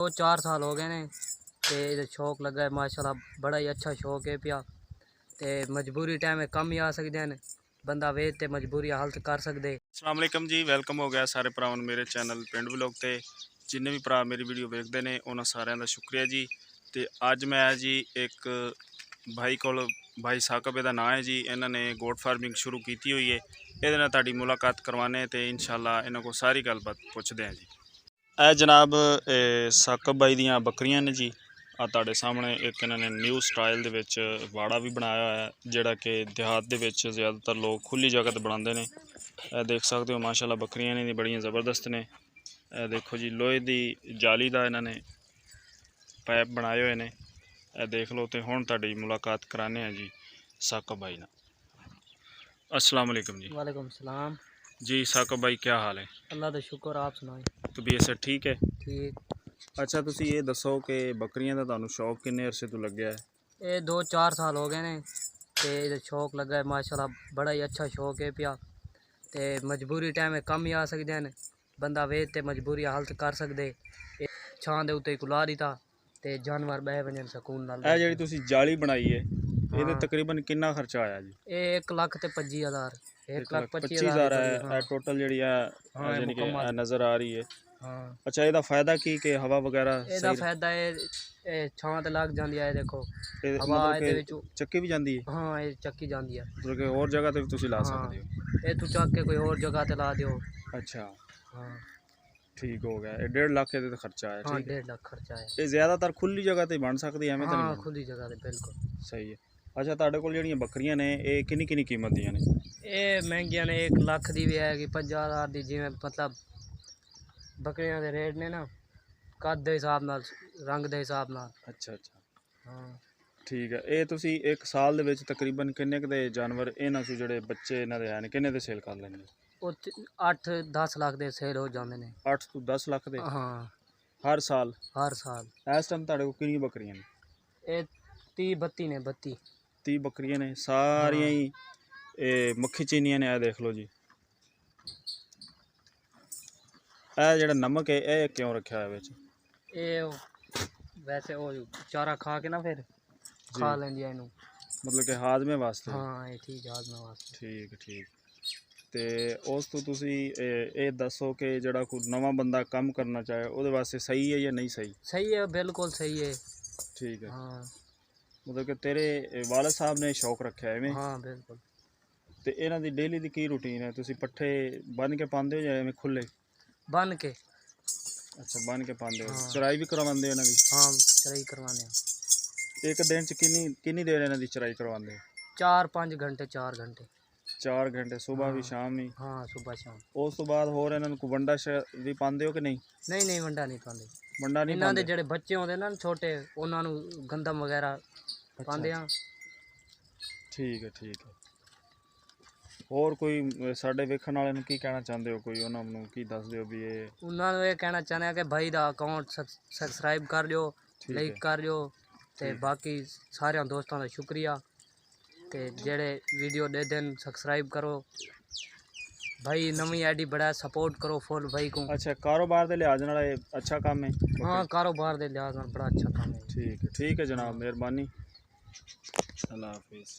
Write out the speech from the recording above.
4 साल हो गए ने ते शौक लगा है माशाल्लाह बड़ा ही अच्छा शौक है पिया ते मजबूरी टाइम कम ही आ सकते हैं बंदा वेच ते मजबूरी हल कर सकते। अस्सलाम वालेकुम जी, वेलकम हो गया सारे भरावां नूं मेरे चैनल पिंड व्लॉग ते जिन्ने भी भरा मेरी वीडियो वेखते हैं उन्होंने सारिਆਂ ਦਾ शुक्रिया जी। तो अज मैं जी एक भाई को भाई साकब का नाम है जी, इन्होंने गोट फार्मिंग शुरू की हुई है। ये तुहाडी मुलाकात करवाने तो इंशाल्लाह इन्हों को सारी गलबात पुछते हैं जी। ए जनाब साकब भाई दियाँ बकरियां ने जी। आ तुहाडे सामने एक इन्होंने न्यू स्टाइल दे विच वाड़ा भी बनाया है जिहड़ा कि देहात दे विच ज़्यादातर लोग खुली जगह ते बनाते हैं। देख सकते हो माशाल्लाह बकरियां ने बड़ियां ज़बरदस्त ने। देखो जी लोहे की जाली का इन्होंने पैप बनाए हुए ने। देख लो तो हुण तुहाडी मुलाकात कराने हैं जी साकब भाई नाल। अस्सलाम वालेकुम जी। वालेकुम सलाम जी साकब भाई क्या हाल है? अल्लाह का शुक्र आप सुनाओ। तबीयत से ठीक है? ठीक। अच्छा तुसी ये दसो कि बकरियां का तुहानू शौक किन्ने अरसे तो लग्या है? ये 2-4 साल हो गए ने ते शौक लगा है माशाल्लाह बड़ा ही अच्छा शौक है पिया ते मजबूरी टाइम कम ही आ सकते हैं बंदा वेच ते मजबूरी हल कर सकते। छां दे उत्ते कुला दिता ते जानवर बह वजन सकून नाल। ਇਹ ਜਿਹੜੀ ਤੁਸੀਂ ਜਾਲੀ ਬਣਾਈ है ਇਹਦੇ हाँ तकरीबन किन्ना खर्चा आया जी? ये 1 लाख ते 25,000 1 लाख 25,000 1,25,000 बड़ी। है हाँ टोटल जी हाँ यानी कि मुकम्मल। नज़र आ रही है। हाँ अच्छा ਇਹਦਾ फायदा की कि हवा वगैरह ਇਹਦਾ सही फायदा ਇਹ ਛਾਂ ਤੇ ਲੱਗ ਜਾਂਦੀ ਹੈ ਦੇਖੋ ਹਵਾ मतलब ਇਹਦੇ कि ਵਿੱਚ। ਚੱਕੀ भी जाती है ਹਾਂ ਇਹ ਚੱਕੀ ਜਾਂਦੀ ਹੈ। मतलब कि और जगह ਤੇ ਵੀ ਤੁਸੀਂ ਲਾ ਹਾਂ ਸਕਦੇ ਹੋ? ਇਹ ਤੂੰ ਚੱਕ ਕੇ ਕੋਈ ਹੋਰ ਜਗ੍ਹਾ ਤੇ ਲਾ ਦਿਓ। अच्छा ਹਾਂ ठीक हो गया। 1.5 लाख ਇਹਦੇ ਤੇ ਖਰਚਾ ਆਇਆ। ਹਾਂ ठीक है 1.5 ਲੱਖ ਖਰਚਾ ਹੈ। ਇਹ ਜ਼ਿਆਦਾਤਰ ਖੁੱਲੀ ਜਗ੍ਹਾ ਤੇ ਬਣ ਸਕਦੀ ਐਵੇਂ ਤਾਂ ਹਾਂ ਨਹੀਂ ਖੁੱਲੀ ਜਗ੍ਹਾ ਤੇ ਬਿਲਕੁਲ ਸਹੀ ਹੈ। ਅੱਛਾ ਤੁਹਾਡੇ ਕੋਲ ਜਿਹੜੀਆਂ ਬੱਕਰੀਆਂ ਨੇ ਇਹ ਕਿੰਨੀ ਕਿੰਨੀ ਕੀਮਤ ਦੀਆਂ ਨੇ? ਇਹ ਮਹਿੰਗੀਆਂ ਨੇ 1 ਲੱਖ ਦੀ ਵੀ ਹੈਗੀ 50,000 ਦੀ ਜਿਵੇਂ ਮਤਲਬ ਬੱਕਰੀਆਂ ਦੇ ਰੇਟ ਨੇ ਨਾ ਕੱਦ ਦੇ ਹਿਸਾਬ ਨਾਲ ਰੰਗ ਦੇ ਹਿਸਾਬ ਨਾਲ। ਅੱਛਾ ਅੱਛਾ ਹਾਂ ਠੀਕ ਹੈ। ਇਹ ਤੁਸੀਂ ਇੱਕ ਸਾਲ ਦੇ ਵਿੱਚ ਤਕਰੀਬਨ ਕਿੰਨੇ ਕੁ ਦੇ ਜਾਨਵਰ ਇਹਨਾਂ ਤੋਂ ਜਿਹੜੇ ਬੱਚੇ ਇਹਨਾਂ ਦੇ ਆਏ ਨੇ ਕਿੰਨੇ ਦੇ ਸੇਲ ਕਰ ਲੈਂਦੇ? ਉਹ 8-10 ਲੱਖ ਦੇ ਸੇਲ ਹੋ ਜਾਂਦੇ ਨੇ। 8 ਤੋਂ 10 ਲੱਖ ਦੇ ਹਾਂ ਹਰ ਸਾਲ? ਹਰ ਸਾਲ। ਇਸ ਟਾਈਮ ਤੁਹਾਡੇ ਕੋਲ ਕਿੰਨੀਆਂ ਬੱਕਰੀਆਂ ਨੇ? ਇਹ 30-32 ਨੇ 32 30 ਬੱਕਰੀਆਂ ਨੇ ਸਾਰੀਆਂ ਹੀ ਇਹ ਮੱਖੀ ਚੀਨੀਆਂ ਨੇ। ਇਹ ਦੇਖ ਲਓ ਜੀ ਇਹ ਜਿਹੜਾ ਨਮਕ ਹੈ ਇਹ ਕਿਉਂ ਰੱਖਿਆ ਹੋਇਆ ਵਿੱਚ? ਇਹ ਵੈਸੇ ਉਹ ਚਾਰਾ ਖਾ ਕੇ ਨਾ ਫਿਰ ਖਾ ਲੈਂਦੀ ਇਹਨੂੰ मतलब कि हाजमे वास्ते? ਹਾਂ ਇਹ ਠੀਕ ਹਾਜ਼ਮੇ ਵਾਸਤੇ। ठीक ठीक ਤੇ ਉਸ ਤੋਂ ਤੁਸੀਂ ਇਹ ਦੱਸੋ ਕਿ ਜਿਹੜਾ ਕੋਈ ਨਵਾਂ ਬੰਦਾ ਕੰਮ ਕਰਨਾ ਚਾਹੇ ਉਹਦੇ ਵਾਸਤੇ ਸਹੀ ਹੈ ਜਾਂ ਨਹੀਂ ਸਹੀ? ਸਹੀ ਹੈ ਬਿਲकुल ਸਹੀ ਹੈ। ਠੀਕ ਹੈ ਹਾਂ मतलब कि तेरे वालद साहब ने शौक रखा है ਹਾਂ ਬਿਲकुल। ਤੇ ਇਹਨਾਂ ਦੀ ਡੇਲੀ ਦੀ ਕੀ ਰੂਟੀਨ ਹੈ? ਤੁਸੀਂ ਪੱਠੇ ਬੰਨ ਕੇ ਪਾਉਂਦੇ ਹੋ ਜਾਂ ਐਵੇਂ ਖੁੱਲੇ? ਬੰਨ ਕੇ। ਅੱਛਾ ਬੰਨ ਕੇ ਪਾਉਂਦੇ ਹੋ। ਹਾਂ ਚਰਾਈ ਵੀ ਕਰਵਾਉਂਦੇ ਹੋ ਇਹਨਾਂ ਦੀ? ਹਾਂ ਚਰਾਈ ਕਰਵਾਉਂਦੇ ਹਾਂ। ਇੱਕ ਦਿਨ ਚ ਕਿੰਨੀ ਦੇਰ ਇਹਨਾਂ ਦੀ ਚਰਾਈ ਕਰਵਾਉਂਦੇ ਹੋ? 4-5 घंटे 4 घंटे। 4 घंटे सुबह भी हाँ शाम भी? हाँ सुबह शाम। ਉਸ ਤੋਂ ਬਾਅਦ ਹੋਰ ਇਹਨਾਂ ਨੂੰ ਕੋਈ ਵੰਡਾ ਵੀ ਪਾਉਂਦੇ ਹੋ ਕਿ ਨਹੀਂ? ਨਹੀਂ ਨਹੀਂ ਵੰਡਾ ਨਹੀਂ ਪਾਉਂਦੇ। ਵੰਡਾ ਨਹੀਂ ਇਹਨਾਂ ਦੇ ਪਾਉਂਦੇ? ਜਿਹੜੇ ਬੱਚੇ ਹੁੰਦੇ ਨਾ ਛੋਟੇ ਉਹਨਾਂ ਨੂੰ ਗੰਦਮ ਵਗੈਰਾ ਪਾਉਂਦੇ ਆ। ਠੀਕ ਹੈ ਠੀਕ ਹੈ। ਹੋਰ ਕੋਈ ਸਾਡੇ ਵੇਖਣ ਵਾਲਿਆਂ ਨੂੰ ਕੀ ਕਹਿਣਾ ਚਾਹੁੰਦੇ ਹੋ? ਕੋਈ ਉਹਨਾਂ ਨੂੰ ਕੀ ਦੱਸ ਦਿਓ ਵੀ ਇਹ? ਉਹਨਾਂ ਨੂੰ ਇਹ ਕਹਿਣਾ ਚਾਹੁੰਦੇ ਆ ਕਿ ਭਾਈ ਦਾ ਅਕਾਊਂਟ ਸਬਸਕ੍ਰਾਈਬ ਕਰ ਲਿਓ ਲਾਈਕ ਕਰ ਲਿਓ ਤੇ ਬਾਕੀ ਸਾਰਿਆਂ ਦੋਸਤਾਂ ਦਾ ਸ਼ੁਕਰੀਆ ਤੇ ਜਿਹੜੇ ਵੀਡੀਓ ਦੇ ਦੇਣ ਸਬਸਕ੍ਰਾਈਬ ਕਰੋ ਭਾਈ। ਨਵੀਂ ਆਈਡੀ ਬੜਾ ਸਪੋਰਟ ਕਰੋ ਫੁੱਲ ਭਾਈ को। अच्छा कारोबार के लिहाज नाल अच्छा काम है? हाँ कारोबार के लिहाज नाल बड़ा अच्छा काम है। ठीक है जनाब मेहरबानी। अल्लाह हाफिज़।